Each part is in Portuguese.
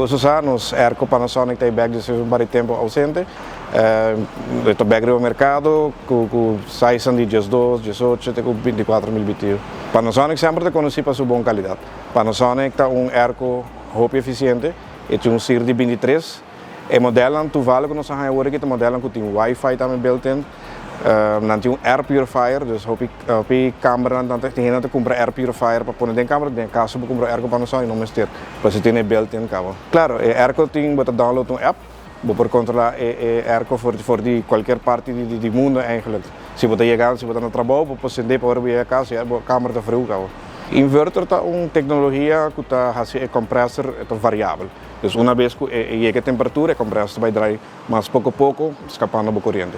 Todos os anos, Erco Panasonic tem bag de um bari tempo ausente. O bag do mercado, com 6 dias 2, 18, tem com 24 mil BTU. Panasonic sempre é conhecido por sua boa qualidade. Panasonic tem Erco roupa eficiente, e tem CIR de 23. E modelam, tu vale que nós agora que modelam que tem Wi-Fi também built-in. Não tem air purifier, dus hopi câmera não tem gente que compra air purifier para pôr dentro da câmera, dentro caso para comprar air Panasonic não mais ter, para se ter built-in cabo. Claro, air tem para download app, para controlar air voor die qualquer parte do mundo eigenlijk. Se você chegar, se você no trabalho, para acender para ir a casa, a câmera está frio cabo. Inverter é uma tecnologia que está fazendo compressor variável. Dus uma vez que chega a temperatura, o compressor vai dar mais pouco a pouco, escapando da corrente.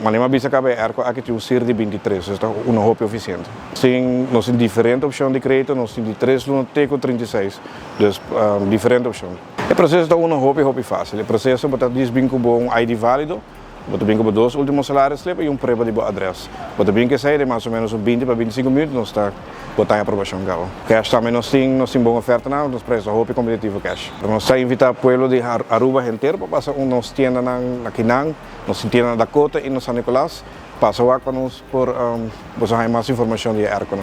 Mas uma vez que aqui tem CIR de 23, então é uma roupa eficiente. Sim, nós temos diferentes opções de crédito, nós temos de 3 Teco 36, dus diferentes opções. O processo é uma roupa fácil. O processo é desvincular um ID válido, você tem que 2 últimos salários e um preba de boa adresse. Você tem que sair de mais ou menos 20 para 25 minutos, nós está botar em aprovação. Cash também nós temos boa oferta, nós preço roupa competitivo cash. Nós estamos invitando o povo de Aruba inteiro para passar nós tienda na Quinang, nós tienda na Dakota e no San Nicolás. Passa lá para nós por mais informação de Erco.